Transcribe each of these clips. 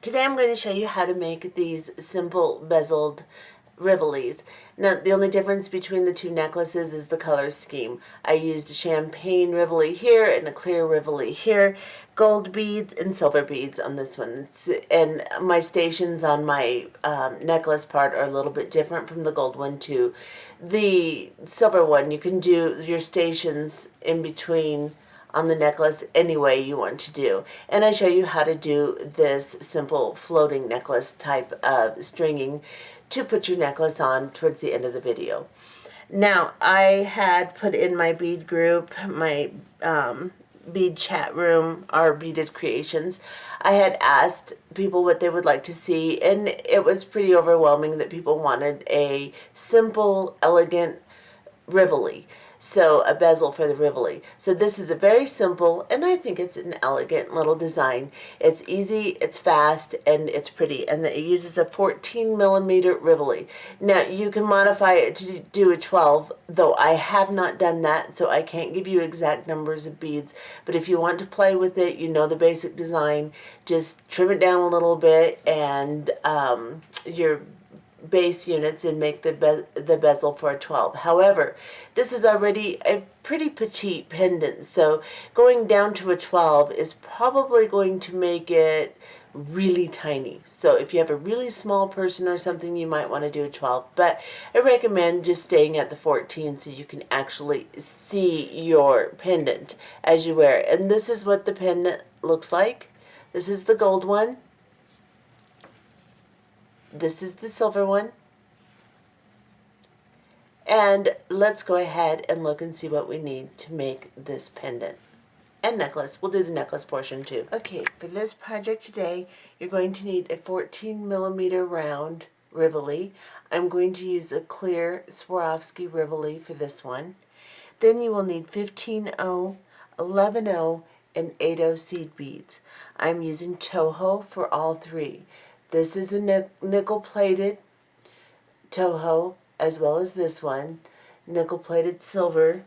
Today I'm going to show you how to make these simple bezeled Rivolis. Now the only difference between the two necklaces is the color scheme. I used a champagne Rivoli here and a clear Rivoli here, gold beads and silver beads on this one. And my stations on my necklace part are a little bit different from the gold one too. The silver one, you can do your stations in between on the necklace any way you want to do. And I show you how to do this simple floating necklace type of stringing to put your necklace on towards the end of the video. Now, I had put in my bead group, my bead chat room, our beaded creations. I had asked people what they would like to see, and it was pretty overwhelming that people wanted a simple, elegant Rivoli. So a bezel for the Rivoli. So this is a very simple, and I think it's an elegant little design. It's easy, it's fast, and it's pretty. And it uses a 14 millimeter Rivoli. Now you can modify it to do a 12, though I have not done that, so I can't give you exact numbers of beads. But if you want to play with it, you know the basic design, just trim it down a little bit, and your base units and make the bezel for a 12. However, this is already a pretty petite pendant, so going down to a 12 is probably going to make it really tiny. So if you have a really small person or something, you might want to do a 12, but I recommend just staying at the 14 so you can actually see your pendant as you wear it. And this is what the pendant looks like. This is the gold one. This is the silver one. And let's go ahead and look and see what we need to make this pendant and necklace. We'll do the necklace portion too. Okay, for this project today, you're going to need a 14 millimeter round Rivoli. I'm going to use a clear Swarovski Rivoli for this one. Then you will need 15-0, 11-0, and 8-0 seed beads. I'm using Toho for all three. This is a nickel-plated Toho, as well as this one, nickel-plated silver.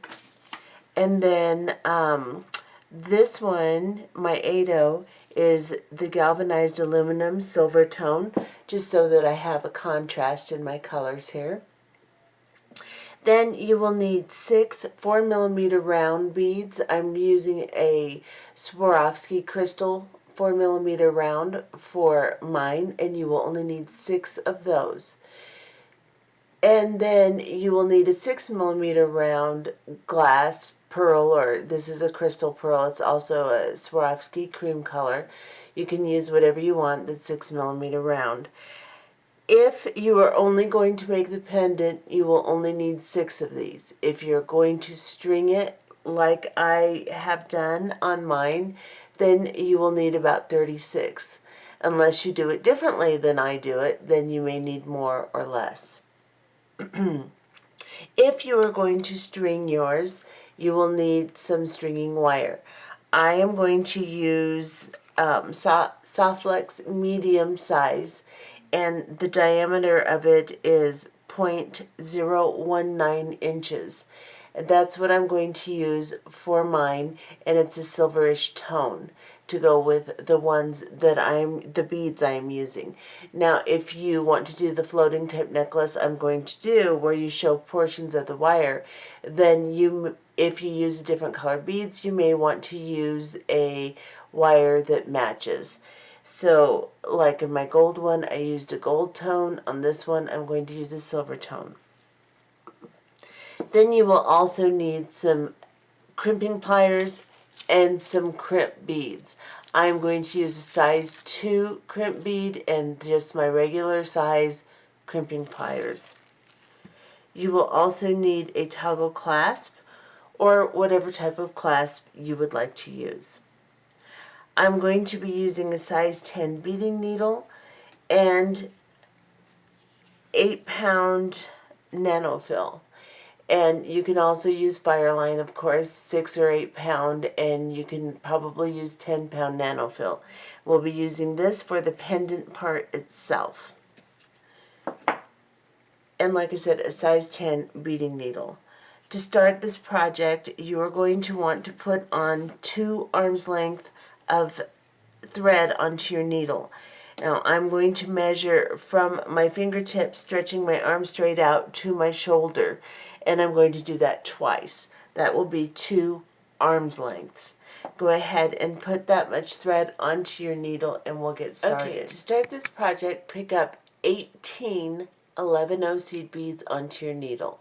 And then this one, my 8-0, is the galvanized aluminum silver tone, just so that I have a contrast in my colors here. Then you will need 6 4 millimeter round beads. I'm using a Swarovski crystal 4 millimeter round for mine, and you will only need 6 of those. And then you will need a 6 millimeter round glass pearl, or this is a crystal pearl. It's also a Swarovski cream color. You can use whatever you want that's 6 millimeter round. If you are only going to make the pendant, you will only need 6 of these. If you're going to string it like I have done on mine, then you will need about 36. Unless you do it differently than I do it, then you may need more or less. If you are going to string yours, you will need some stringing wire. I am going to use Softflex medium size, and the diameter of it is 0.019 inches. That's what I'm going to use for mine, and it's a silverish tone to go with the ones that the beads I'm using. Now, if you want to do the floating type necklace I'm going to do, where you show portions of the wire, then if you use different color beads, you may want to use a wire that matches. So, like in my gold one, I used a gold tone. On this one, I'm going to use a silver tone. Then you will also need some crimping pliers and some crimp beads. I'm going to use a size 2 crimp bead and just my regular size crimping pliers. You will also need a toggle clasp or whatever type of clasp you would like to use. I'm going to be using a size 10 beading needle and 8-pound Nanofil. And you can also use Fireline, of course, 6 or 8 pound, and you can probably use 10-pound Nanofil. We'll be using this for the pendant part itself. And like I said, a size 10 beading needle. To start this project, you are going to want to put on 2 arms length of thread onto your needle. Now I'm going to measure from my fingertips, stretching my arm straight out, to my shoulder, and I'm going to do that twice. That will be 2 arm's lengths. Go ahead and put that much thread onto your needle and we'll get started. Okay, to start this project, pick up 18 11-0 seed beads onto your needle.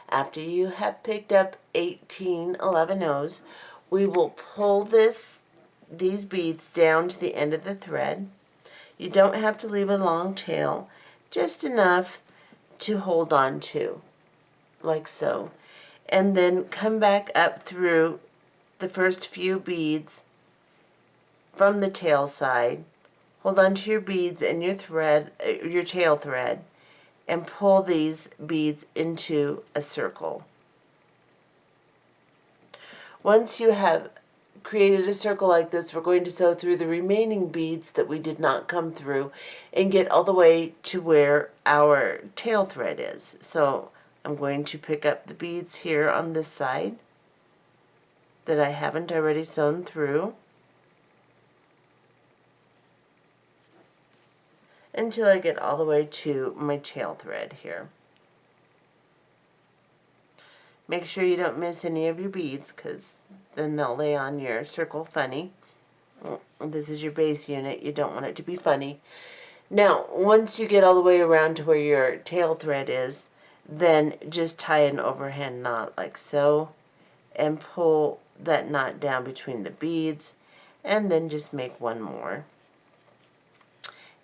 After you have picked up 18 11-0s, we will pull these beads down to the end of the thread. You don't have to leave a long tail, just enough to hold on to, like so. And then come back up through the first few beads from the tail side. Hold on to your beads and your thread, your tail thread, and pull these beads into a circle. Once you have created a circle like this, we're going to sew through the remaining beads that we did not come through and get all the way to where our tail thread is. So I'm going to pick up the beads here on this side that I haven't already sewn through until I get all the way to my tail thread here. Make sure you don't miss any of your beads, because then they'll lay on your circle funny. This is your base unit. You don't want it to be funny. Now, once you get all the way around to where your tail thread is, then just tie an overhand knot like so, and pull that knot down between the beads, and then just make one more.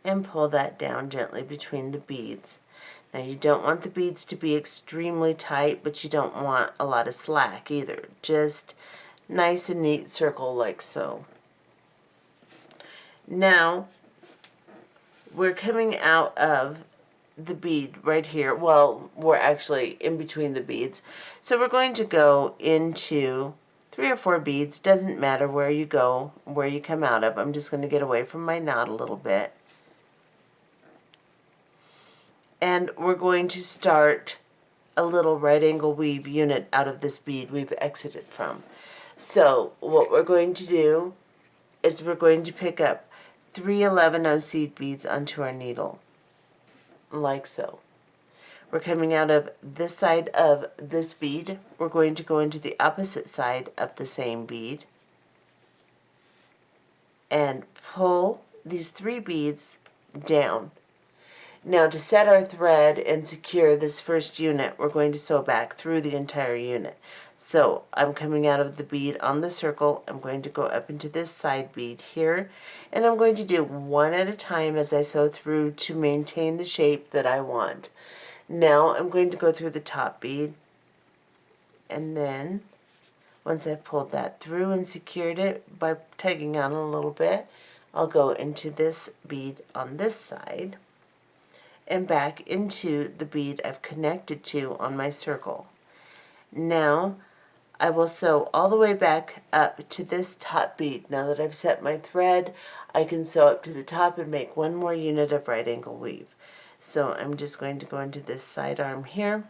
And pull that down gently between the beads. Now you don't want the beads to be extremely tight, but you don't want a lot of slack either. Just nice and neat circle like so. Now we're coming out of the bead right here. Well, we're actually in between the beads. So we're going to go into 3 or 4 beads. Doesn't matter where you go, where you come out of. I'm just going to get away from my knot a little bit. And we're going to start a little right angle weave unit out of this bead we've exited from. So what we're going to do is we're going to pick up 3 11-0 seed beads onto our needle, like so. We're coming out of this side of this bead. We're going to go into the opposite side of the same bead and pull these 3 beads down. Now to set our thread and secure this first unit, we're going to sew back through the entire unit. So I'm coming out of the bead on the circle. I'm going to go up into this side bead here, and I'm going to do one at a time as I sew through to maintain the shape that I want. Now I'm going to go through the top bead, and then once I've pulled that through and secured it by tugging on a little bit, I'll go into this bead on this side and back into the bead I've connected to on my circle. Now I will sew all the way back up to this top bead. Now that I've set my thread, I can sew up to the top and make one more unit of right angle weave. So I'm just going to go into this side arm here.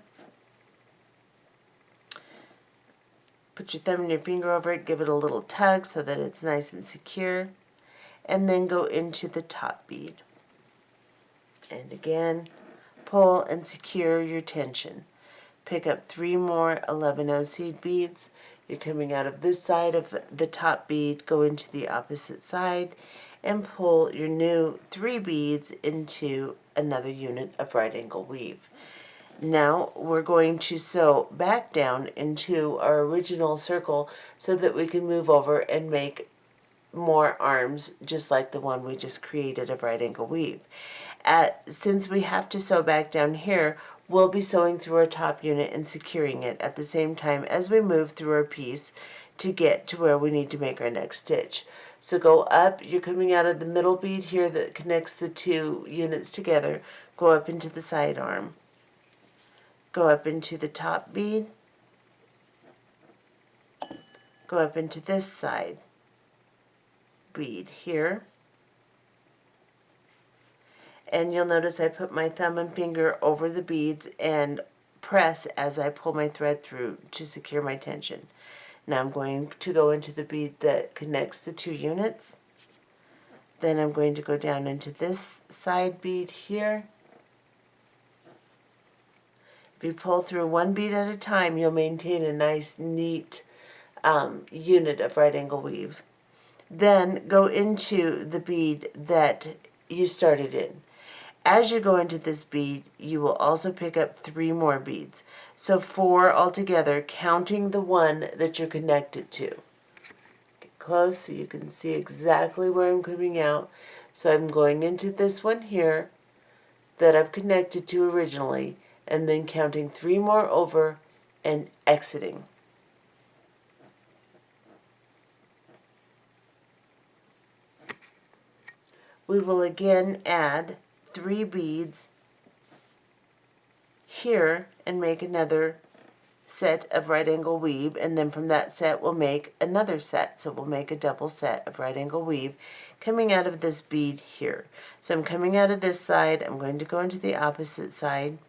Put your thumb and your finger over it, give it a little tug so that it's nice and secure, and then go into the top bead. And again, pull and secure your tension. Pick up 3 more 11-0 seed beads. You're coming out of this side of the top bead, go into the opposite side, and pull your new 3 beads into another unit of right angle weave. Now we're going to sew back down into our original circle so that we can move over and make more arms just like the one we just created of right angle weave. Since we have to sew back down here, we'll be sewing through our top unit and securing it at the same time as we move through our piece to get to where we need to make our next stitch. So go up, you're coming out of the middle bead here that connects the 2 units together, go up into the side arm, go up into the top bead, go up into this side bead here, and you'll notice I put my thumb and finger over the beads and press as I pull my thread through to secure my tension. Now I'm going to go into the bead that connects the 2 units. Then I'm going to go down into this side bead here. If you pull through one bead at a time, you'll maintain a nice, neat unit of right angle weaves. Then go into the bead that you started in. As you go into this bead, you will also pick up 3 more beads. So 4 altogether, counting the one that you're connected to. Get close so you can see exactly where I'm coming out. So I'm going into this one here that I've connected to originally, and then counting 3 more over and exiting. We will again add 3 beads here and make another set of right angle weave, and then from that set we'll make another set. So we'll make a double set of right angle weave coming out of this bead here. So I'm coming out of this side, I'm going to go into the opposite side,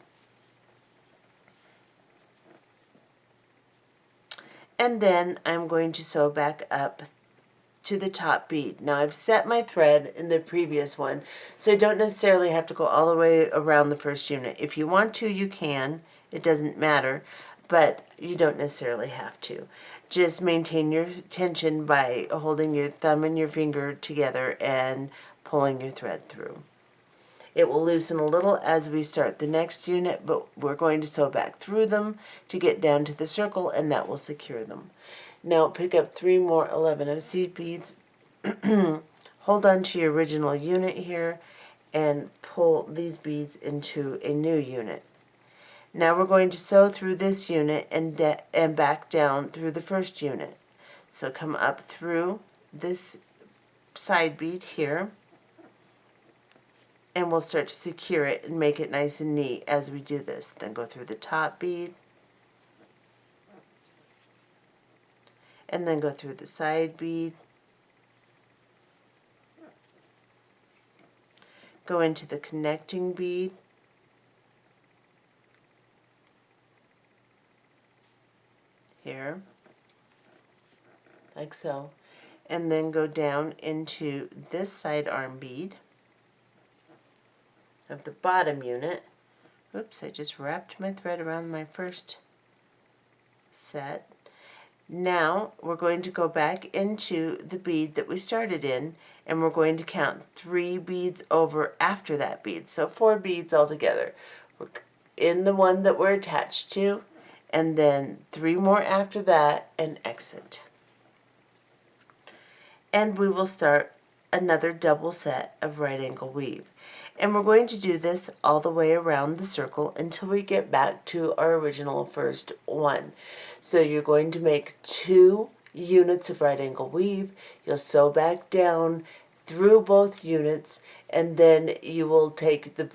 and then I'm going to sew back up to the top bead. Now I've set my thread in the previous one, so I don't necessarily have to go all the way around the first unit. If you want to, you can. It doesn't matter, but you don't necessarily have to. Just maintain your tension by holding your thumb and your finger together and pulling your thread through. It will loosen a little as we start the next unit, but we're going to sew back through them to get down to the circle, and that will secure them. Now pick up 3 more 11 of seed beads, hold on to your original unit here, and pull these beads into a new unit. Now we're going to sew through this unit and back down through the first unit. So come up through this side bead here, and we'll start to secure it and make it nice and neat as we do this. Then go through the top bead, and then go through the side bead, go into the connecting bead, here, like so, and then go down into this side arm bead of the bottom unit. Oops, I just wrapped my thread around my first set. Now we're going to go back into the bead that we started in, and we're going to count 3 beads over after that bead. So 4 beads altogether. We're in the one that we're attached to, and then 3 more after that, and exit. And we will start another double set of right angle weave. And we're going to do this all the way around the circle until we get back to our original first one. So you're going to make 2 units of right angle weave. You'll sew back down through both units, and then you will take the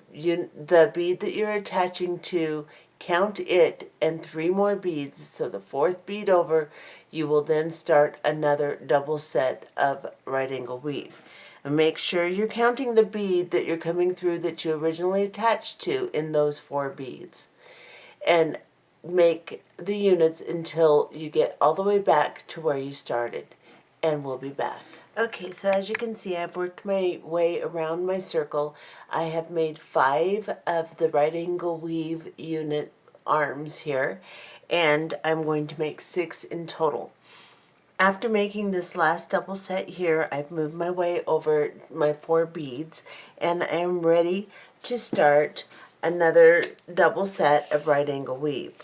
bead that you're attaching to, count it, and 3 more beads. So the 4th bead over, you will then start another double set of right angle weave. And make sure you're counting the bead that you're coming through that you originally attached to in those 4 beads. And make the units until you get all the way back to where you started. And we'll be back. Okay, so as you can see, I've worked my way around my circle. I have made 5 of the right angle weave unit arms here, and I'm going to make 6 in total. After making this last double set here, I've moved my way over my 4 beads, and I am ready to start another double set of right angle weave.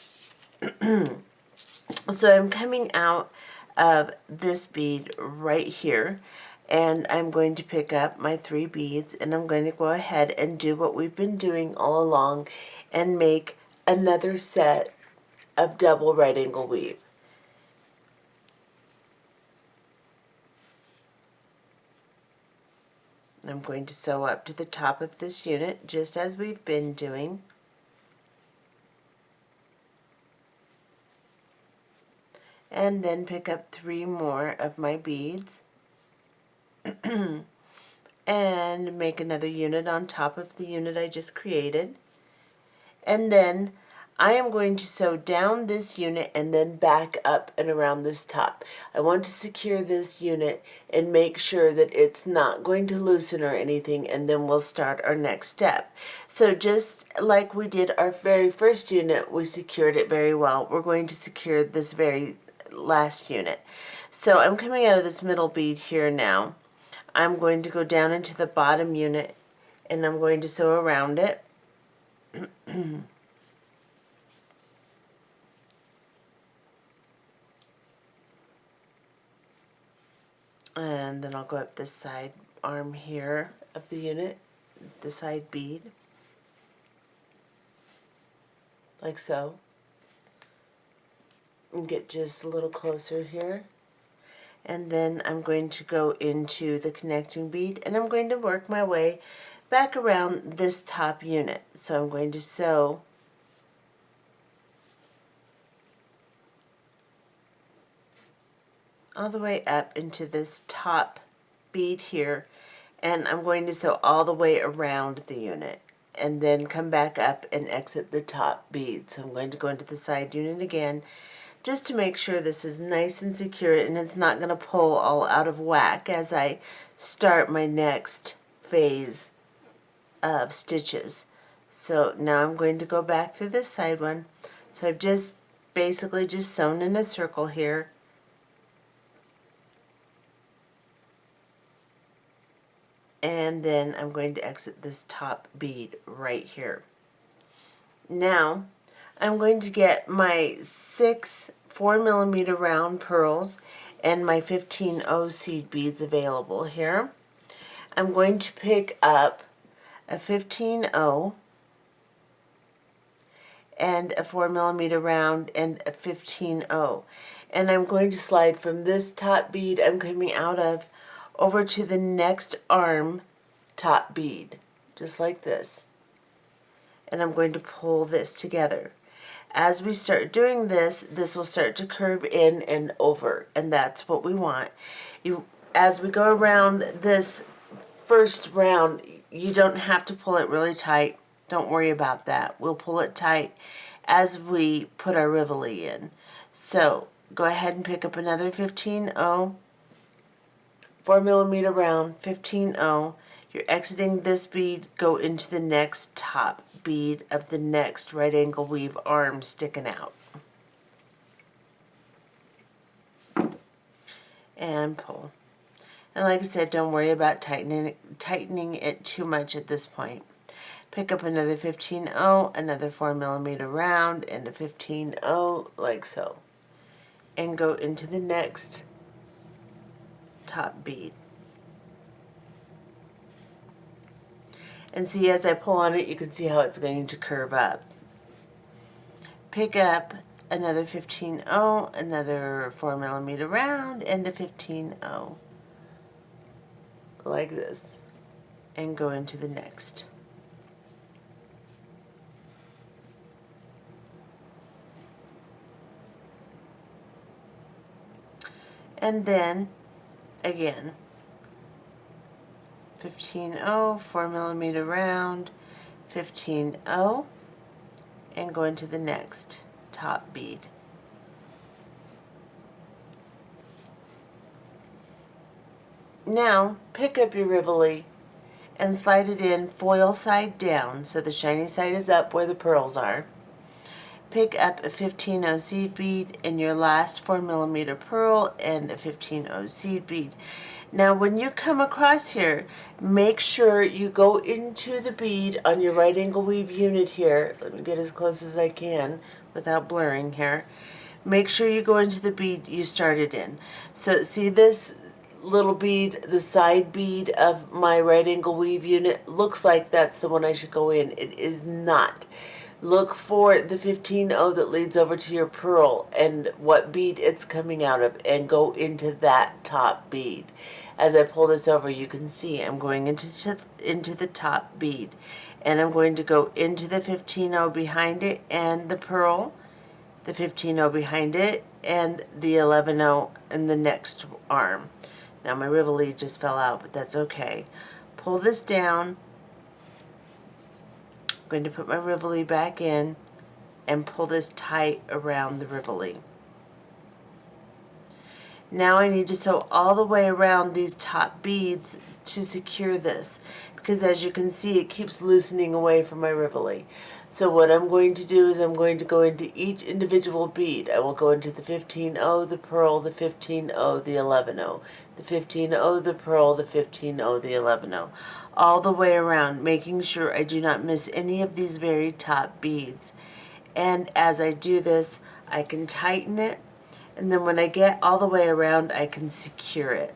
So I'm coming out of this bead right here, and I'm going to pick up my 3 beads, and I'm going to go ahead and do what we've been doing all along and make another set of double right angle weave. I'm going to sew up to the top of this unit just as we've been doing. And then pick up 3 more of my beads and make another unit on top of the unit I just created. And then I am going to sew down this unit and then back up and around this top. I want to secure this unit and make sure that it's not going to loosen or anything, and then we'll start our next step. So just like we did our very first unit, we secured it very well. We're going to secure this very last unit. So I'm coming out of this middle bead here now. I'm going to go down into the bottom unit and I'm going to sew around it. And then I'll go up this side arm here of the unit, the side bead, like so. And get just a little closer here. And then I'm going to go into the connecting bead and I'm going to work my way back around this top unit. So I'm going to sew all the way up into this top bead here, and I'm going to sew all the way around the unit and then come back up and exit the top bead. So I'm going to go into the side unit again just to make sure this is nice and secure and it's not going to pull all out of whack as I start my next phase of stitches. So now I'm going to go back through this side one. So I've just basically just sewn in a circle here. And then I'm going to exit this top bead right here. Now I'm going to get my 6 4mm round pearls and my 15-0 seed beads available here. I'm going to pick up a 15-0 and a 4mm round and a 15-0, and I'm going to slide from this top bead I'm coming out of over to the next arm top bead, just like this, and I'm going to pull this together. As we start doing this, this will start to curve in and over, and that's what we want. As we go around this first round, you don't have to pull it really tight. Don't worry about that. We'll pull it tight as we put our Rivoli in. So go ahead and pick up another 15-0, 4mm round, 15-0. You're exiting this bead, go into the next top bead of the next right angle weave arm sticking out. And pull. And like I said, don't worry about tightening it too much at this point. Pick up another 15-0, another 4mm round, and a 15-0, like so. And go into the next top bead. And see, as I pull on it, you can see how it's going to curve up. Pick up another 15-0, another 4mm round, and a 15-0. Like this. And go into the next. And then, again, 15-0, 4mm round, 15-0, and go into the next top bead. Now, pick up your Rivoli and slide it in foil side down so the shiny side is up where the pearls are. Pick up a 15-0 seed bead in your last 4mm pearl and a 15-0 seed bead. Now when you come across here, make sure you go into the bead on your right angle weave unit here. Let me get as close as I can without blurring here. Make sure you go into the bead you started in. So see this little bead, the side bead of my right angle weave unit, looks like that's the one I should go in. It is not. Look for the 15-0 that leads over to your pearl and what bead it's coming out of, and go into that top bead. As I pull this over, you can see I'm going into the top bead, and I'm going to go into the 15-0 behind it and the pearl, the 15-0 behind it, and the 11-0 in the next arm. Now my Rivoli just fell out, but that's okay. Pull this down. I'm going to put my Rivoli back in, and pull this tight around the Rivoli. Now I need to sew all the way around these top beads to secure this, because as you can see it keeps loosening away from my Rivoli. So what I'm going to do is I'm going to go into each individual bead. I will go into the 15-0, the pearl, the 15-0, the 11-0, the 15-0, the pearl, the 15-0, the 11-0, all the way around, making sure I do not miss any of these very top beads. And as I do this, I can tighten it, and then when I get all the way around, I can secure it.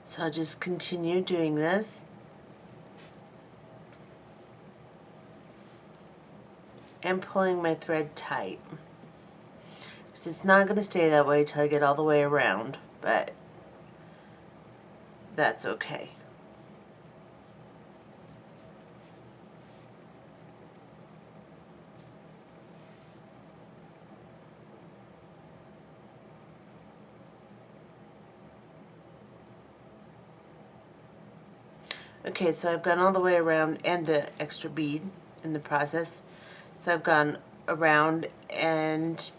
So I'll just continue doing this. And pulling my thread tight. So it's not going to stay that way till I get all the way around, but that's okay. Okay, so I've gone all the way around and the extra bead in the process. So I've gone around and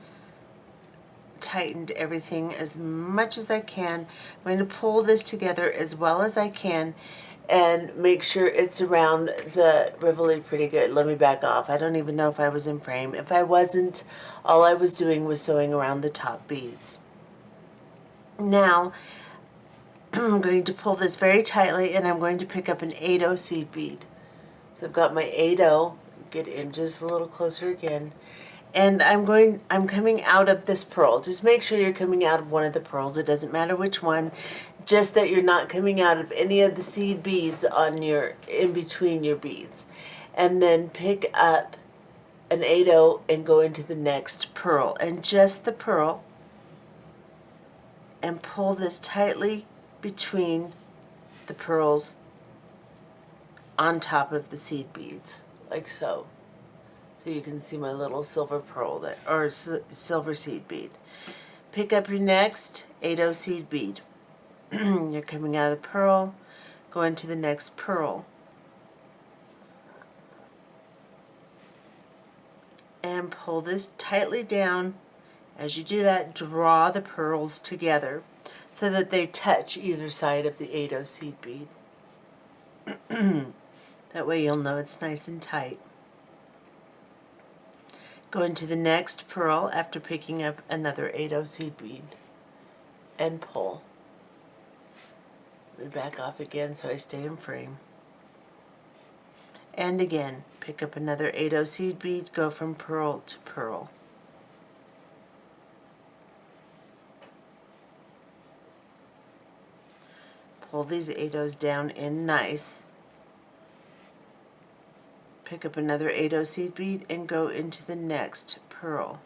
tightened everything as much as I can. I'm going to pull this together as well as I can and make sure it's around the Rivoli pretty good. Let me back off. I don't even know if I was in frame. If I wasn't, all I was doing was sewing around the top beads. Now, I'm going to pull this very tightly and I'm going to pick up an 8/0 seed bead. So I've got my 8/0, get in just a little closer again, and I'm coming out of this pearl. Just make sure you're coming out of one of the pearls. It doesn't matter which one, just that you're not coming out of any of the seed beads on in between your beads. And then pick up an 8/0 and go into the next pearl, and just the pearl, and pull this tightly between the pearls on top of the seed beads, like so. So you can see my little silver pearl there, or silver seed bead. Pick up your next 8/0 seed bead. You're coming out of the pearl, go into the next pearl, and pull this tightly down. As you do that, draw the pearls together so that they touch either side of the 8/0 seed bead. That way you'll know it's nice and tight. Go into the next pearl after picking up another 8/0 seed bead and pull. Let me back off again so I stay in frame. And again, pick up another 8/0 seed bead, go from pearl to pearl. Pull these 8/0s down in nice. Pick up another 8/0 seed bead and go into the next pearl.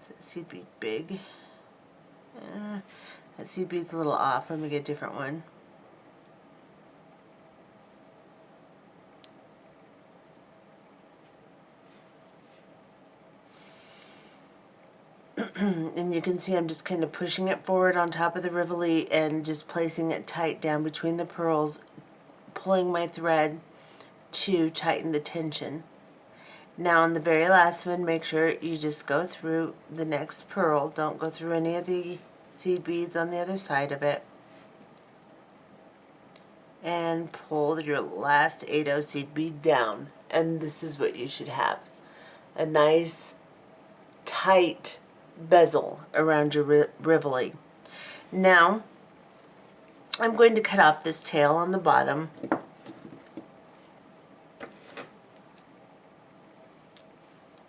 Is that seed bead big? That seed bead's a little off. Let me get a different one. And you can see I'm just kind of pushing it forward on top of the Rivoli and just placing it tight down between the pearls, pulling my thread to tighten the tension. Now on the very last one, make sure you just go through the next pearl. Don't go through any of the seed beads on the other side of it. And pull your last 8/0 seed bead down. And this is what you should have. A nice, tight bezel around your Rivoli. Now, I'm going to cut off this tail on the bottom.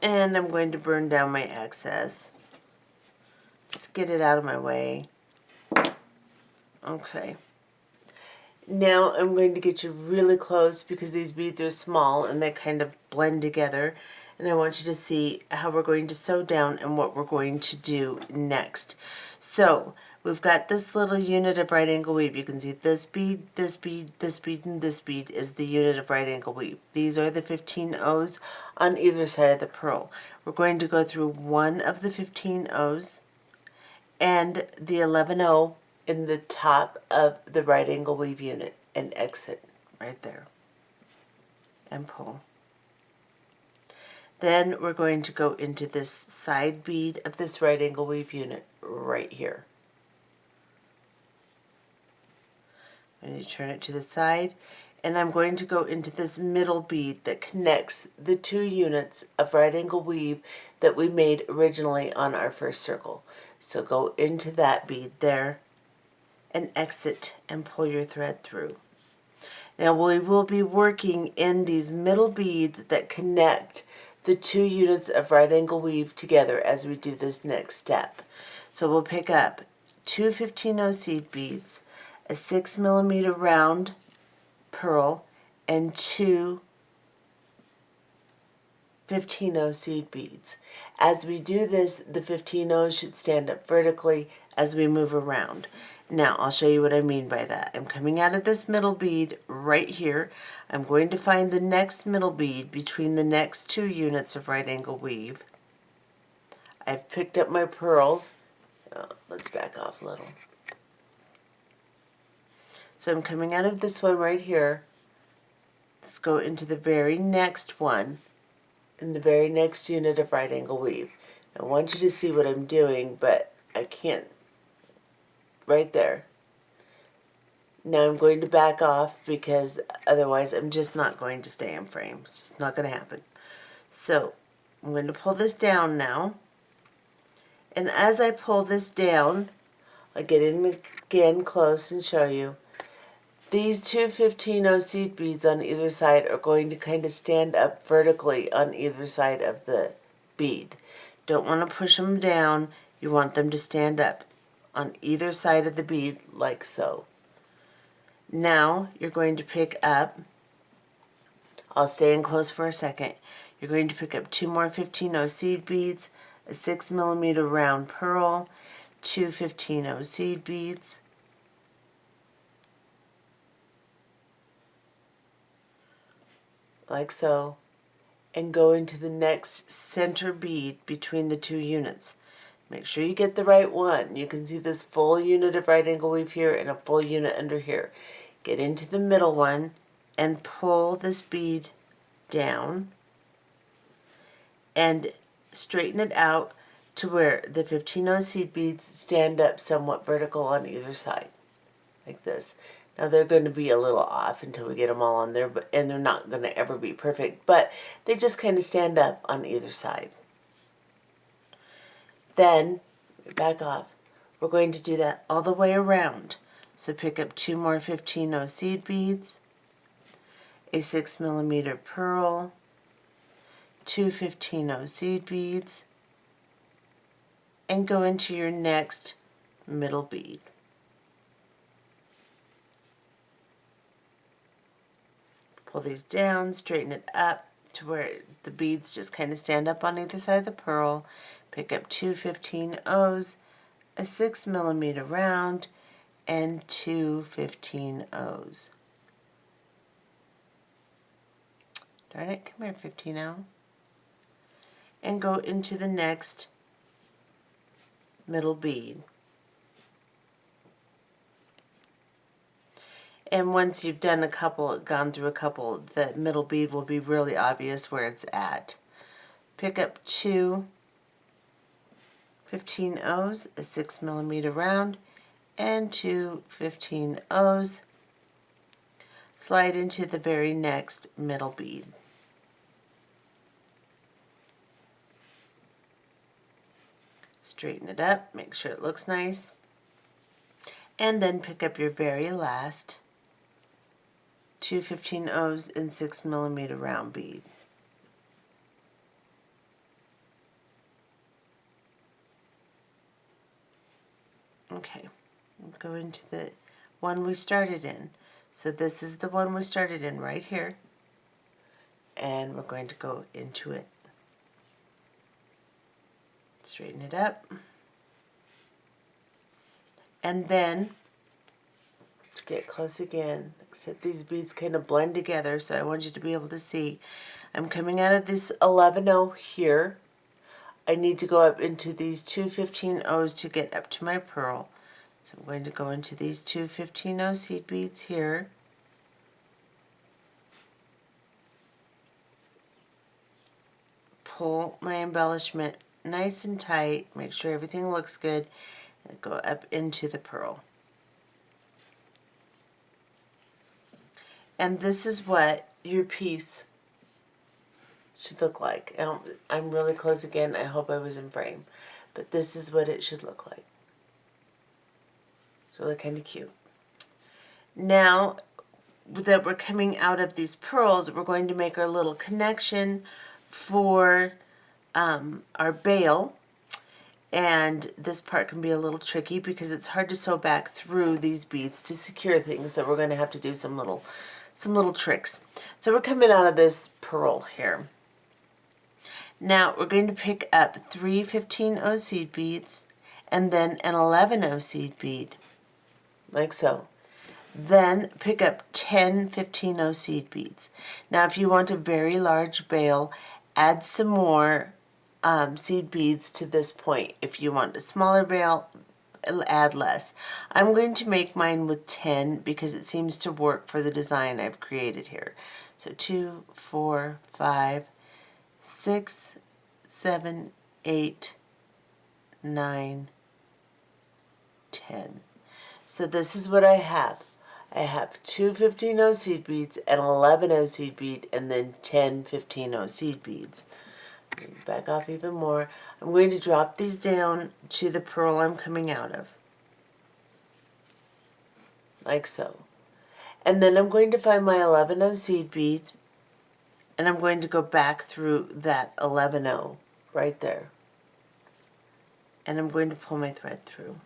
And I'm going to burn down my excess. Just get it out of my way. Okay. Now I'm going to get you really close because these beads are small and they kind of blend together. And I want you to see how we're going to sew down and what we're going to do next. So we've got this little unit of right angle weave. You can see this bead, this bead, this bead, and this bead is the unit of right angle weave. These are the 15/0s on either side of the pearl. We're going to go through one of the 15/0s and the 11/0 in the top of the right angle weave unit and exit right there and pull. Then we're going to go into this side bead of this right angle weave unit right here. I'm going to turn it to the side, and I'm going to go into this middle bead that connects the 2 units of right angle weave that we made originally on our first circle. So go into that bead there and exit and pull your thread through. Now we will be working in these middle beads that connect the 2 units of right angle weave together as we do this next step. So we'll pick up 2 15-0 seed beads, a 6mm round pearl, and 2 15-0 seed beads. As we do this, the 15-0s should stand up vertically as we move around. Now, I'll show you what I mean by that. I'm coming out of this middle bead right here. I'm going to find the next middle bead between the next 2 units of right angle weave. I've picked up my pearls. Let's back off a little. So I'm coming out of this one right here. Let's go into the very next one in the very next unit of right angle weave. I want you to see what I'm doing, but I can't. Right there. Now I'm going to back off because otherwise I'm just not going to stay in frame. It's just not going to happen. So I'm going to pull this down now. And as I pull this down, I'll get in again close and show you. These 2 15-0 seed beads on either side are going to kind of stand up vertically on either side of the bead. Don't want to push them down. You want them to stand up on either side of the bead like so. Now you're going to pick up, I'll stay in close for a second, you're going to pick up 2 more 15-0 seed beads, a 6mm round pearl, 2 15-0 seed beads, like so, and go into the next center bead between the 2 units. Make sure you get the right one. You can see this full unit of right angle weave here and a full unit under here. Get into the middle one and pull this bead down and straighten it out to where the 15-0 seed beads stand up somewhat vertical on either side, like this. Now they're going to be a little off until we get them all on there, and they're not going to ever be perfect, but they just kind of stand up on either side. Then, back off, we're going to do that all the way around. So pick up 2 more 15-0 seed beads, a 6mm pearl, 2 15-0 seed beads, and go into your next middle bead. Pull these down, straighten it up to where the beads just kind of stand up on either side of the pearl. Pick up 2 15-0s, a 6mm round, and 2 15-0s. Darn it, come here 15-0. And go into the next middle bead. And once you've done gone through a couple, the middle bead will be really obvious where it's at. Pick up 2 15-0s, a 6mm round, and 2 15-0s. Slide into the very next middle bead. Straighten it up, make sure it looks nice. And then pick up your very last 2 15-0s and 6mm round bead. Okay, we'll go into the one we started in. So this is the one we started in right here. And we're going to go into it. Straighten it up. And then, let's get close again, except these beads kind of blend together, so I want you to be able to see. I'm coming out of this 11-0 here. I need to go up into these 2 15-0s to get up to my pearl. So I'm going to go into these 2 15-0 seed beads here. pull my embellishment nice and tight, make sure everything looks good, and go up into the pearl. And this is what your piece should look like. I'm really close again, I hope I was in frame, but this is what it should look like. It's really kind of cute. Now that we're coming out of these pearls, we're going to make our little connection for our bail. And this part can be a little tricky because it's hard to sew back through these beads to secure things, so we're going to have to do some little tricks. So we're coming out of this pearl here. Now we're going to pick up 3 15-0 seed beads and then an 11-0 seed bead, like so. Then pick up 10 15-0 seed beads. Now if you want a very large bail, add some more seed beads to this point. If you want a smaller bail, add less. I'm going to make mine with 10 because it seems to work for the design I've created here. So 2, 4, 5, 6, 7, 8, 9, 10. So this is what I have. I have 2 15-0 seed beads, an 11-0 seed bead, and then 10 15-0 seed beads. Back off even more. I'm going to drop these down to the pearl I'm coming out of, like so. And then I'm going to find my 11-0 seed bead, and I'm going to go back through that 11-0 right there. And I'm going to pull my thread through.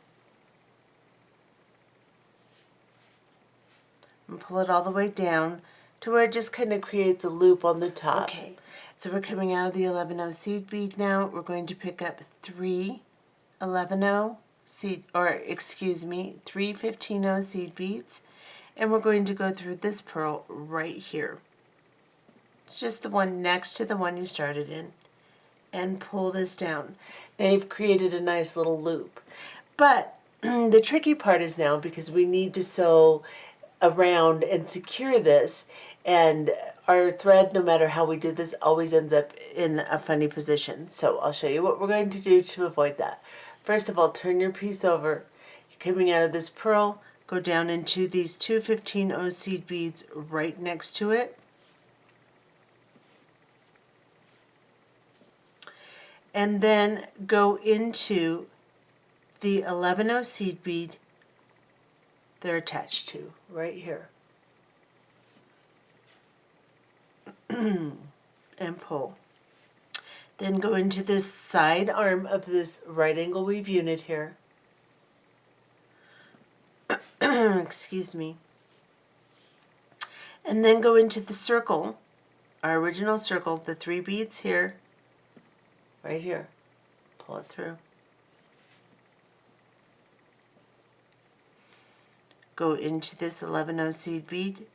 And pull it all the way down to where it just kind of creates a loop on the top. Okay. So we're coming out of the 11-0 seed bead now. We're going to pick up 3 11-0 seed, or excuse me, 3 15-0 seed beads, and we're going to go through this pearl right here. It's just the one next to the one you started in, and pull this down. Now you've created a nice little loop. But the tricky part is now, because we need to sew around and secure this, and our thread, no matter how we do this, always ends up in a funny position. So I'll show you what we're going to do to avoid that. First of all, turn your piece over. You're coming out of this pearl, go down into these 2 15-0 seed beads right next to it. And then go into the 11-0 seed bead they're attached to, right here. And pull. Then go into this side arm of this right angle weave unit here. Excuse me. And then go into the circle, our original circle, the 3 beads here, right here. Pull it through. Go into this 11-0 seed bead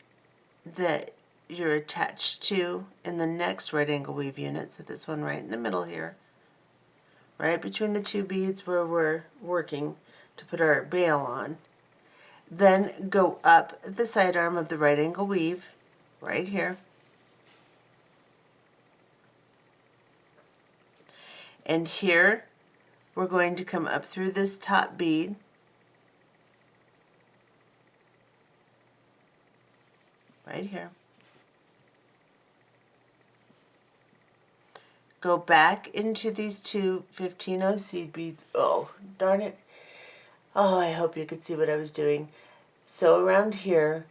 that you're attached to in the next right angle weave unit, so this one right in the middle here, right between the 2 beads where we're working to put our bail on. Then go up the side arm of the right angle weave right here, and here we're going to come up through this top bead, right here. Go back into these 2 15-0 seed beads. Oh, darn it. Oh, I hope you could see what I was doing. So around here,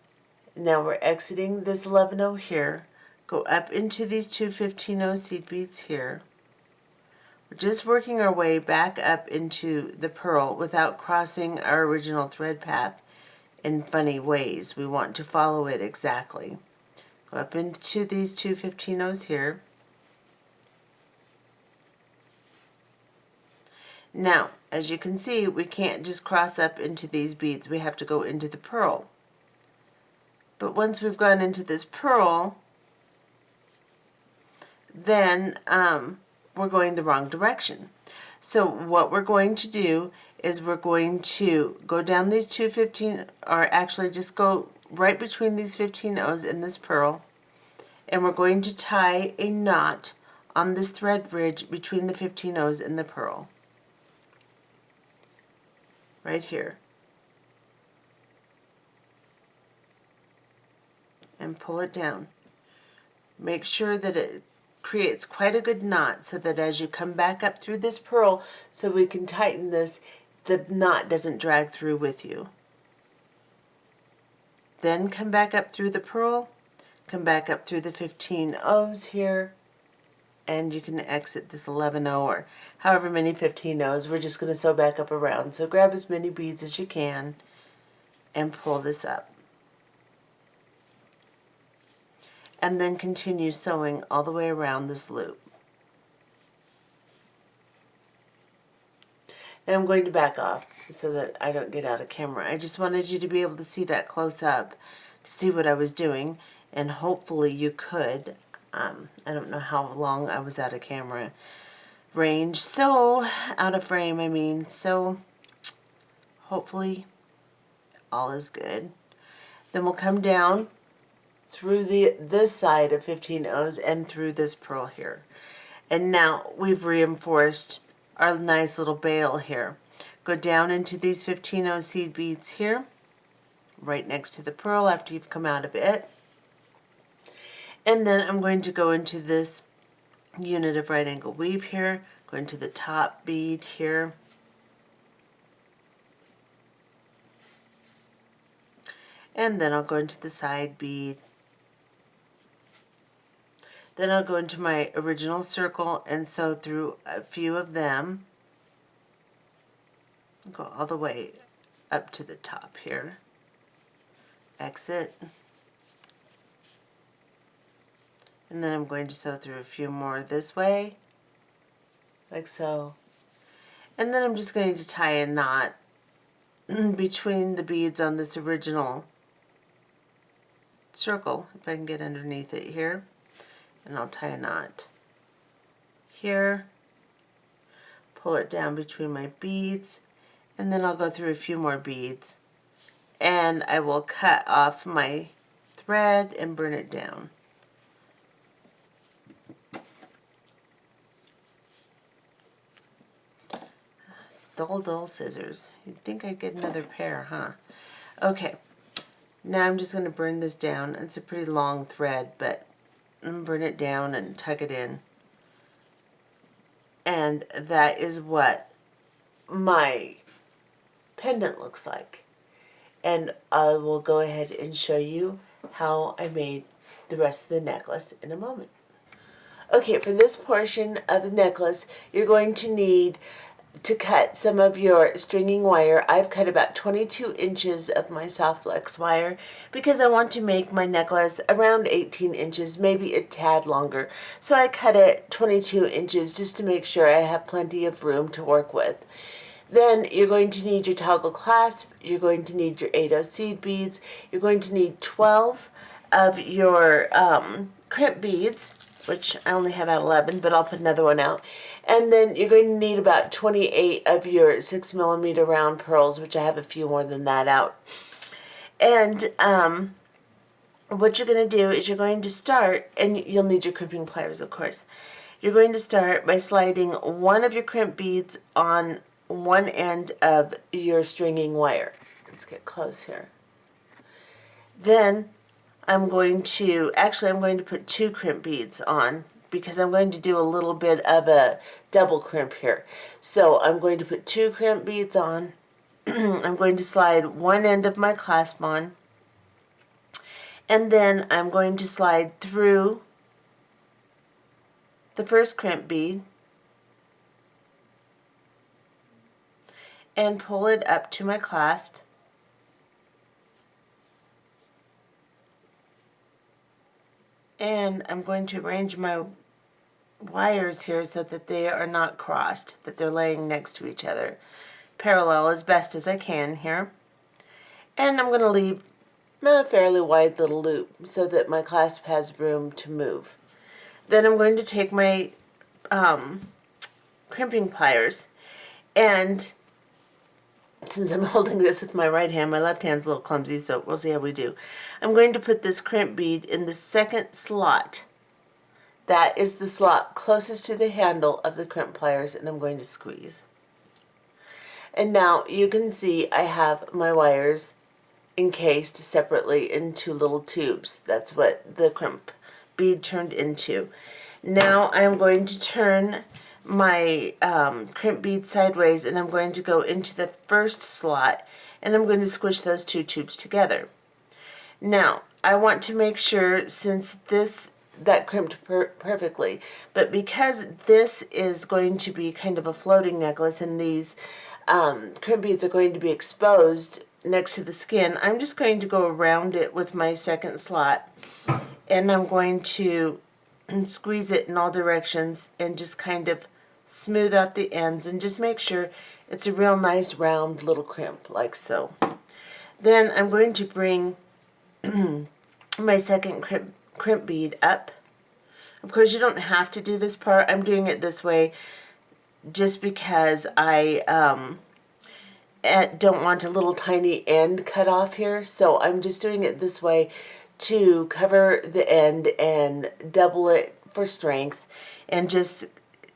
now we're exiting this 11-0 here. Go up into these 2 15-0 seed beads here. We're just working our way back up into the pearl without crossing our original thread path in funny ways. We want to follow it exactly. Go up into these 2 15-0s here. Now, as you can see, we can't just cross up into these beads. We have to go into the pearl. But once we've gone into this pearl, then we're going the wrong direction. So what we're going to do is we're going to go down these 2 15, or actually just go right between these 15-0s in this pearl, and we're going to tie a knot on this thread bridge between the 15 O's and the pearl. Right here. And pull it down. Make sure that it creates quite a good knot so that as you come back up through this pearl, so we can tighten this, the knot doesn't drag through with you. Then come back up through the pearl, come back up through the 15 O's here, and you can exit this 11 O or however many 15 O's. We're just going to sew back up around. So grab as many beads as you can and pull this up. And then continue sewing all the way around this loop. Now I'm going to back off so that I don't get out of camera. I just wanted you to be able to see that close up, to see what I was doing, and hopefully you could. I don't know how long I was out of camera range, so out of frame, I mean, so hopefully all is good. Then we'll come down through this side of 15 O's and through this pearl here. And now we've reinforced our nice little bail here. Go down into these 15 O seed beads here, right next to the pearl after you've come out of it. And then I'm going to go into this unit of right angle weave here, go into the top bead here. And then I'll go into the side bead. Then I'll go into my original circle and sew through a few of them. Go all the way up to the top here. Exit. And then I'm going to sew through a few more this way, like so. And then I'm just going to tie a knot between the beads on this original circle, if I can get underneath it here. And I'll tie a knot here, pull it down between my beads, and then I'll go through a few more beads, and I will cut off my thread and burn it down. Dull scissors. You'd think I'd get another pair, huh? Okay, now I'm just going to burn this down. It's a pretty long thread, but I'm going to burn it down and tuck it in. And that is what my pendant looks like. And I will go ahead and show you how I made the rest of the necklace in a moment. Okay, for this portion of the necklace, you're going to need to cut some of your stringing wire. I've cut about 22 inches of my Softflex wire because I want to make my necklace around 18 inches, maybe a tad longer. So I cut it 22 inches just to make sure I have plenty of room to work with. Then you're going to need your toggle clasp, you're going to need your 8O seed beads, you're going to need 12 of your crimp beads, which I only have out 11, but I'll put another one out. And then you're going to need about 28 of your 6mm round pearls, which I have a few more than that out. And what you're going to do is you're going to start, and you'll need your crimping pliers, of course. You're going to start by sliding one of your crimp beads on one end of your stringing wire. Let's get close here. Then I'm going to put 2 crimp beads on because I'm going to do a little bit of a double crimp here. So I'm going to put 2 crimp beads on. I'm going to slide one end of my clasp on, and then I'm going to slide through the first crimp bead and pull it up to my clasp. And I'm going to arrange my wires here so that they are not crossed, that they're laying next to each other, parallel as best as I can here. And I'm going to leave a fairly wide little loop so that my clasp has room to move. Then I'm going to take my crimping pliers, and since I'm holding this with my right hand, my left hand's a little clumsy, so we'll see how we do. I'm going to put this crimp bead in the second slot That is the slot closest to the handle of the crimp pliers, and I'm going to squeeze. And now you can see I have my wires encased separately into little tubes. That's what the crimp bead turned into. Now I'm going to turn my crimp bead sideways, and I'm going to go into the first slot, and I'm going to squish those two tubes together. Now I want to make sure, since that crimped perfectly, but because this is going to be kind of a floating necklace and these crimp beads are going to be exposed next to the skin, I'm just going to go around it with my second slot, and I'm going to squeeze it in all directions and just kind of smooth out the ends and just make sure it's a real nice round little crimp, like so. Then I'm going to bring my second crimp bead up. Of course, you don't have to do this part. I'm doing it this way just because I don't want a little tiny end cut off here, so I'm just doing it this way to cover the end and double it for strength and just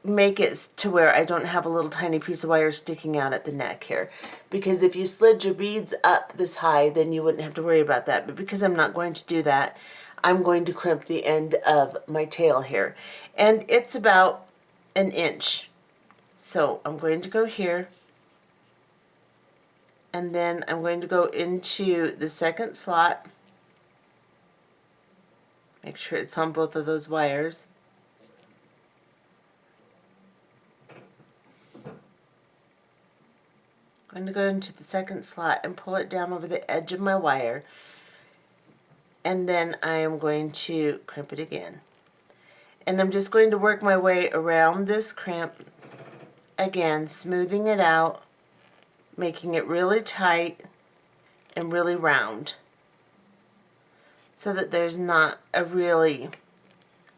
make it to where I don't have a little tiny piece of wire sticking out at the neck here. Because if you slid your beads up this high, then you wouldn't have to worry about that. But because I'm not going to do that, I'm going to crimp the end of my tail here. And it's about an inch. So I'm going to go here, and then I'm going to go into the second slot. Make sure it's on both of those wires. I'm going to go into the second slot and pull it down over the edge of my wire, and then I am going to crimp it again. And I'm just going to work my way around this crimp, again smoothing it out, making it really tight and really round so that there's not a really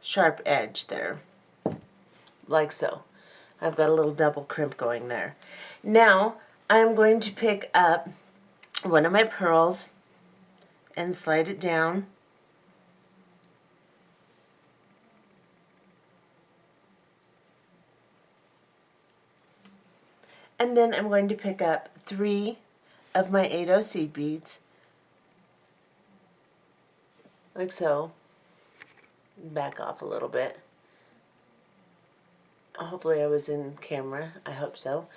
sharp edge there, like so. I've got a little double crimp going there. Now I'm going to pick up one of my pearls and slide it down. And then I'm going to pick up 3 of my 8/0 seed beads, like so. Back off a little bit. Hopefully I was in camera. I hope so.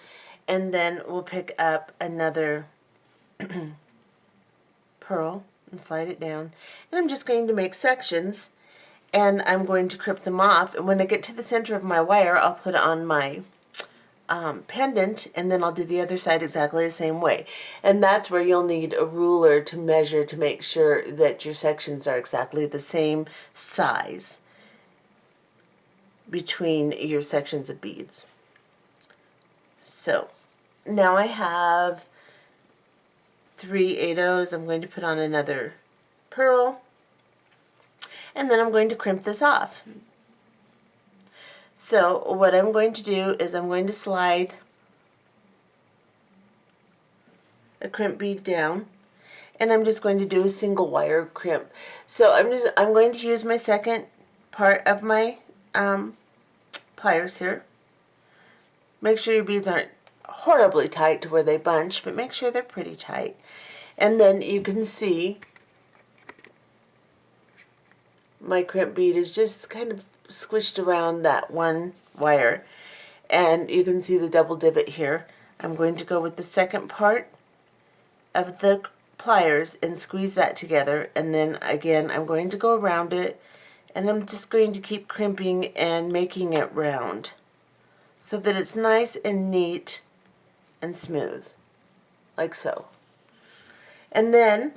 And then we'll pick up another pearl and slide it down. And I'm just going to make sections, and I'm going to crimp them off. And when I get to the center of my wire, I'll put on my pendant, and then I'll do the other side exactly the same way. And that's where you'll need a ruler to measure to make sure that your sections are exactly the same size between your sections of beads. So now I have 3 8/0s. I'm going to put on another pearl, and then I'm going to crimp this off. So what I'm going to do is I'm going to slide a crimp bead down, and I'm just going to do a single wire crimp. So I'm going to use my second part of my pliers here. Make sure your beads aren't horribly tight to where they bunch, but make sure they're pretty tight. And then you can see my crimp bead is just kind of squished around that one wire, and you can see the double divot here. I'm going to go with the second part of the pliers and squeeze that together, and then again I'm going to go around it, and I'm just going to keep crimping and making it round so that it's nice and neat and smooth, like so. And then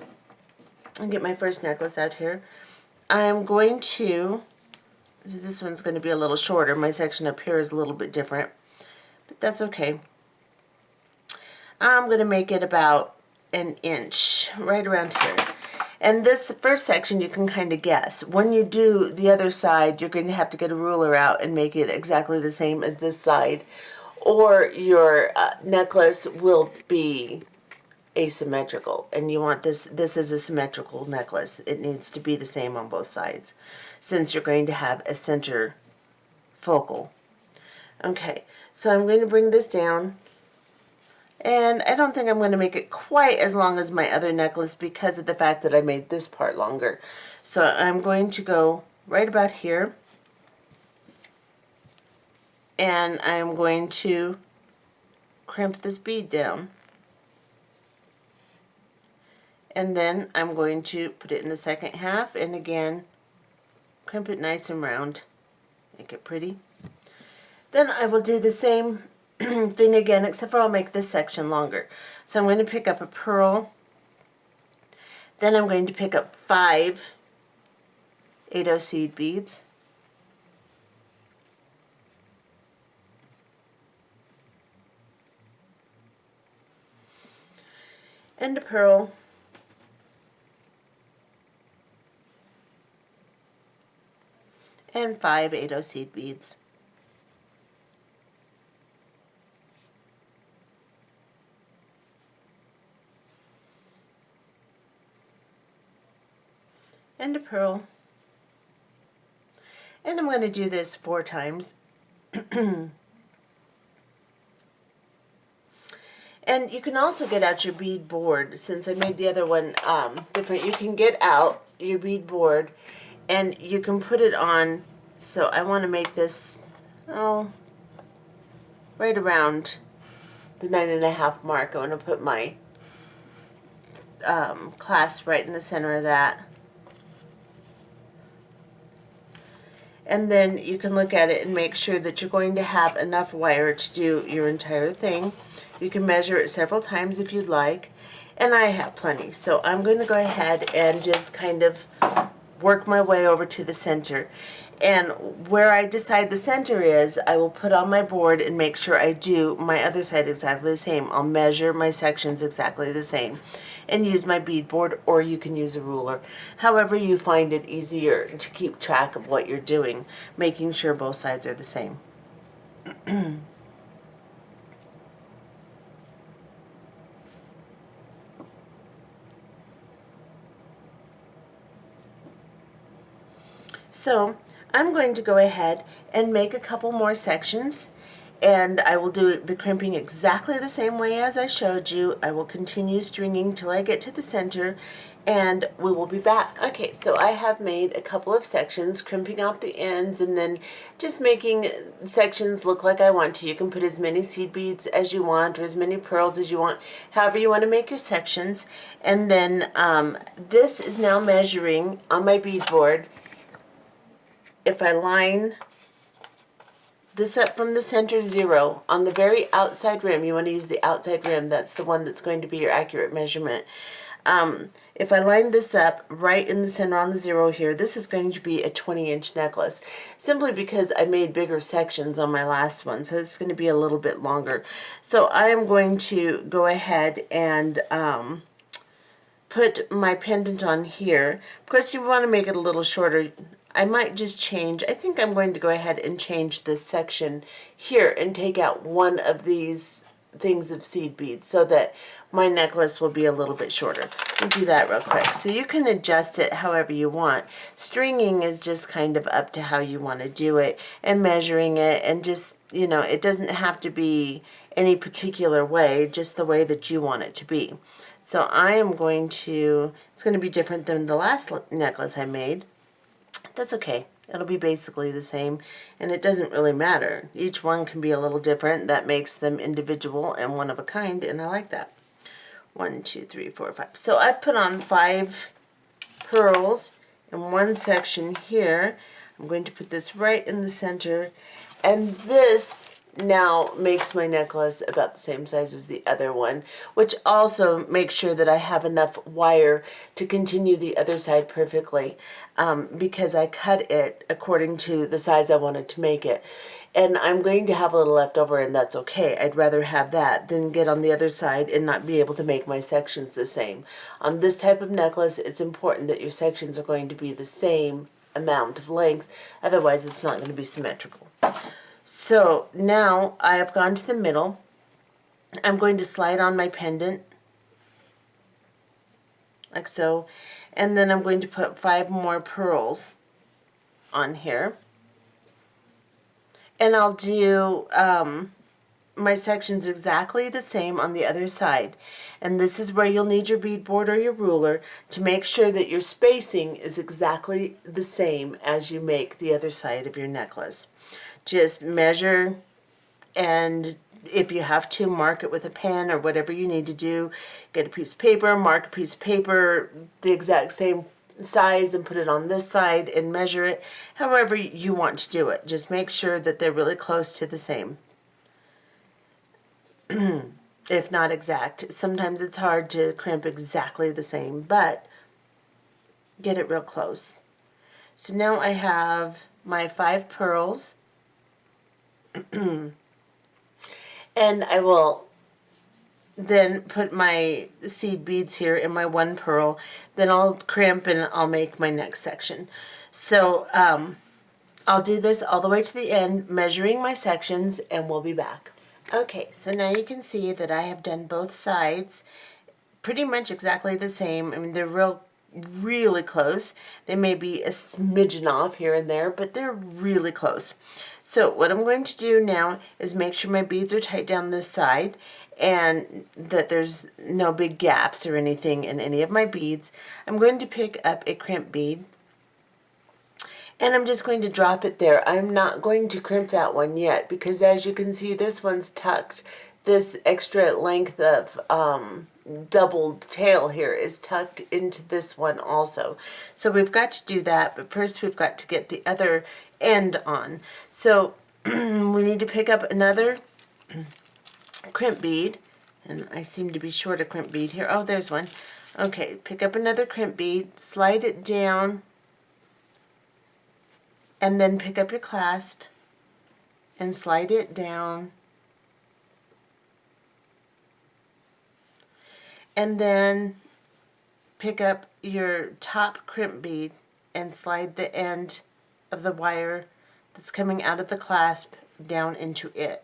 I'll get my first necklace out here. I'm going to, this one's going to be a little shorter. My section up here is a little bit different, but that's okay. I'm going to make it about an inch, right around here. And this first section you can kind of guess. When you do the other side, you're going to have to get a ruler out and make it exactly the same as this side, or your necklace will be asymmetrical, and you want this is a symmetrical necklace. It needs to be the same on both sides since you're going to have a center focal. Okay, so I'm going to bring this down, and I don't think I'm going to make it quite as long as my other necklace because of the fact that I made this part longer. So I'm going to go right about here, and I'm going to crimp this bead down. And then I'm going to put it in the second half, and again, crimp it nice and round, make it pretty. Then I will do the same thing again, except for I'll make this section longer. So I'm going to pick up a pearl, then I'm going to pick up 5 8/0 seed beads, and a pearl, and 5 8/0 seed beads. And a pearl. And I'm going to do this 4 times. And you can also get out your bead board. Since I made the other one different, you can get out your bead board and you can put it on. So I want to make this, right around the 9.5 mark. I want to put my clasp right in the center of that. And then you can look at it and make sure that you're going to have enough wire to do your entire thing. You can measure it several times if you'd like, and I have plenty. So I'm going to go ahead and just kind of work my way over to the center. And where I decide the center is, I will put on my board and make sure I do my other side exactly the same. I'll measure my sections exactly the same and use my bead board, or you can use a ruler. However you find it easier to keep track of what you're doing, making sure both sides are the same. So I'm going to go ahead and make a couple more sections, and I will do the crimping exactly the same way as I showed you. I will continue stringing till I get to the center, and we will be back. Okay, so I have made a couple of sections, crimping off the ends and then just making sections look like I want to. You can put as many seed beads as you want or as many pearls as you want, however you want to make your sections. And then this is now measuring on my bead board. If I line this up from the center 0, on the very outside rim, you want to use the outside rim, that's the one that's going to be your accurate measurement. If I line this up right in the center on the 0 here, this is going to be a 20-inch necklace, simply because I made bigger sections on my last one, so it's going to be a little bit longer. So I am going to go ahead and put my pendant on here. Of course, you want to make it a little shorter. I might just change, I think I'm going to go ahead and change this section here and take out one of these things of seed beads so that my necklace will be a little bit shorter. We'll do that real quick. So you can adjust it however you want. Stringing is just kind of up to how you want to do it, and measuring it, and just, you know, it doesn't have to be any particular way, just the way that you want it to be. So I am going to, it's going to be different than the last necklace I made. That's okay. It'll be basically the same, and it doesn't really matter. Each one can be a little different. That makes them individual and one of a kind, and I like that. 1, 2, 3, 4, 5. So I put on 5 pearls in one section here. I'm going to put this right in the center, and this now makes my necklace about the same size as the other one, which also makes sure that I have enough wire to continue the other side perfectly, because I cut it according to the size I wanted to make it. And I'm going to have a little left over, and that's okay. I'd rather have that than get on the other side and not be able to make my sections the same. On this type of necklace, it's important that your sections are going to be the same amount of length, otherwise it's not going to be symmetrical. So now I have gone to the middle. I'm going to slide on my pendant like so. And then I'm going to put 5 more pearls on here. And I'll do my sections exactly the same on the other side. And this is where you'll need your bead board or your ruler to make sure that your spacing is exactly the same as you make the other side of your necklace. Just measure, and if you have to, mark it with a pen or whatever you need to do. Get a piece of paper, mark a piece of paper the exact same size and put it on this side and measure it however you want to do it. Just make sure that they're really close to the same. If not exact. Sometimes it's hard to crimp exactly the same, but get it real close. So now I have my 5 pearls. And I will then put my seed beads here in my 1 pearl. Then I'll crimp and I'll make my next section. So I'll do this all the way to the end, measuring my sections, and we'll be back. Okay, so now you can see that I have done both sides pretty much exactly the same. I mean, they're really close. They may be a smidgen off here and there, but they're really close. So what I'm going to do now is make sure my beads are tight down this side and that there's no big gaps or anything in any of my beads. I'm going to pick up a crimp bead, and I'm just going to drop it there. I'm not going to crimp that one yet because, as you can see, this one's tucked. This extra length of doubled tail here is tucked into this one also. So we've got to do that, but first we've got to get the other end on. So we need to pick up another crimp bead, and I seem to be short a crimp bead here. Oh, there's one. Okay, pick up another crimp bead, slide it down, and then pick up your clasp and slide it down, and then pick up your top crimp bead and slide the end of the wire that's coming out of the clasp down into it.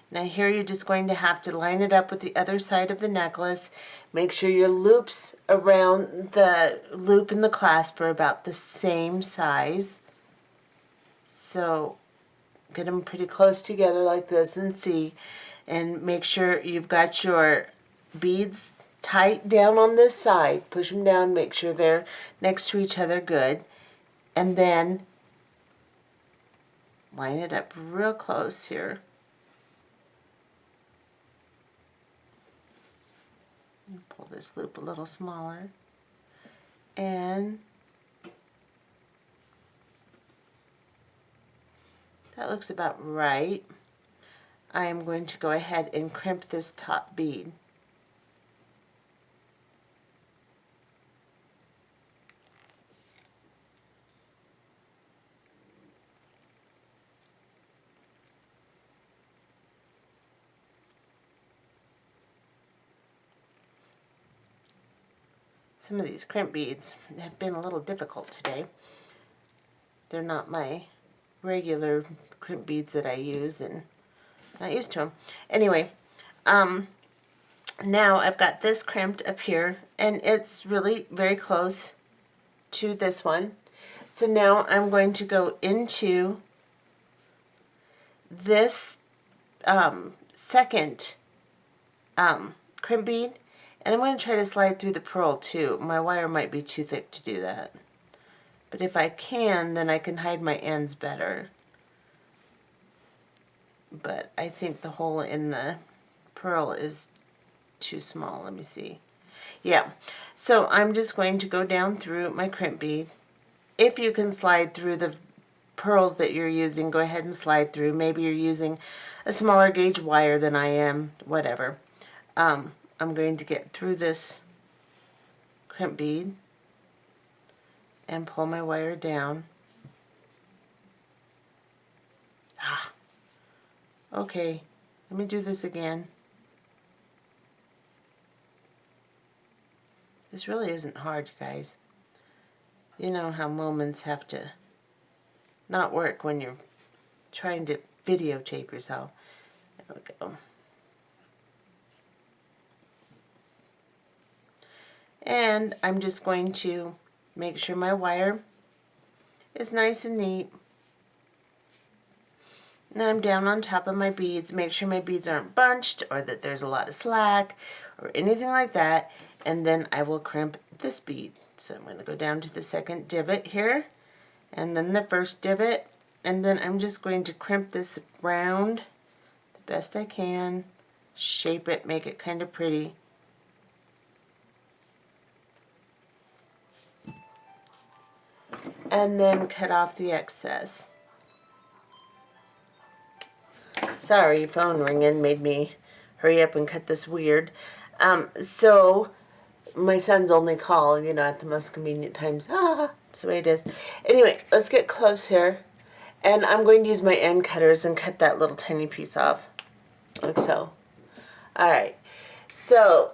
Now here you're just going to have to line it up with the other side of the necklace. Make sure your loops around the loop and the clasp are about the same size. So get them pretty close together like this and see, and make sure you've got your beads tight down on this side. Push them down, make sure they're next to each other good, and then line it up real close here. Pull this loop a little smaller, and that looks about right. I am going to go ahead and crimp this top bead. Some of these crimp beads have been a little difficult today. They're not my regular crimp beads that I use, and I'm not used to them. Anyway, now I've got this crimped up here, and it's really very close to this one. So now I'm going to go into this second crimp bead, and I'm going to try to slide through the pearl too. My wire might be too thick to do that, but if I can, then I can hide my ends better. But I think the hole in the pearl is too small. Let me see. Yeah, so I'm just going to go down through my crimp bead. If you can slide through the pearls that you're using, go ahead and slide through. Maybe you're using a smaller gauge wire than I am, whatever. I'm going to get through this crimp bead and pull my wire down. Okay, let me do this again. This really isn't hard, you guys. You know how moments have to not work when you're trying to videotape yourself. There we go. And I'm just going to make sure my wire is nice and neat. Now I'm down on top of my beads. Make sure my beads aren't bunched or that there's a lot of slack or anything like that. And then I will crimp this bead. So I'm going to go down to the second divot here and then the first divot. And then I'm just going to crimp this round the best I can. Shape it, make it kind of pretty. And then cut off the excess. Sorry, phone ringing made me hurry up and cut this weird. So my son's only call, you know, at the most convenient times. That's the way it is. Anyway, let's get close here. And I'm going to use my end cutters and cut that little tiny piece off, like so. Alright, so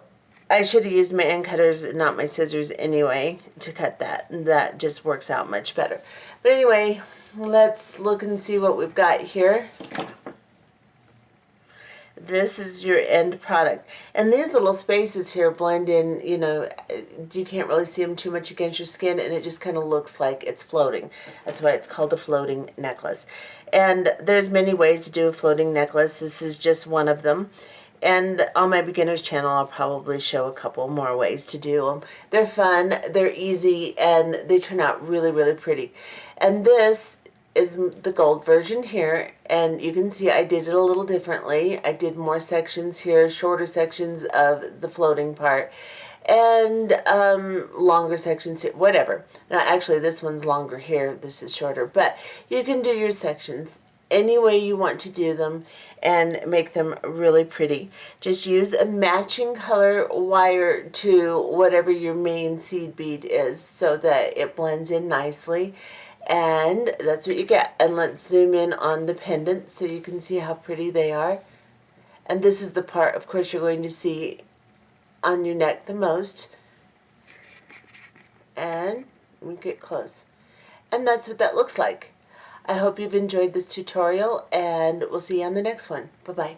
I should have used my end cutters and not my scissors anyway to cut that. That just works out much better. But anyway, let's look and see what we've got here. This is your end product. And these little spaces here blend in, you know, you can't really see them too much against your skin, and it just kind of looks like it's floating. That's why it's called a floating necklace. And there's many ways to do a floating necklace. This is just one of them. And on my beginner's channel, I'll probably show a couple more ways to do them. They're fun, they're easy, and they turn out really, really pretty. And this is the gold version here, and you can see I did it a little differently. I did more sections here, shorter sections of the floating part, and longer sections here, whatever. Now actually this one's longer here, this is shorter, but you can do your sections any way you want to do them and make them really pretty. Just use a matching color wire to whatever your main seed bead is so that it blends in nicely. And that's what you get. And let's zoom in on the pendants so you can see how pretty they are. And this is the part, of course, you're going to see on your neck the most. And we get close. And that's what that looks like. I hope you've enjoyed this tutorial, and we'll see you on the next one. Bye-bye.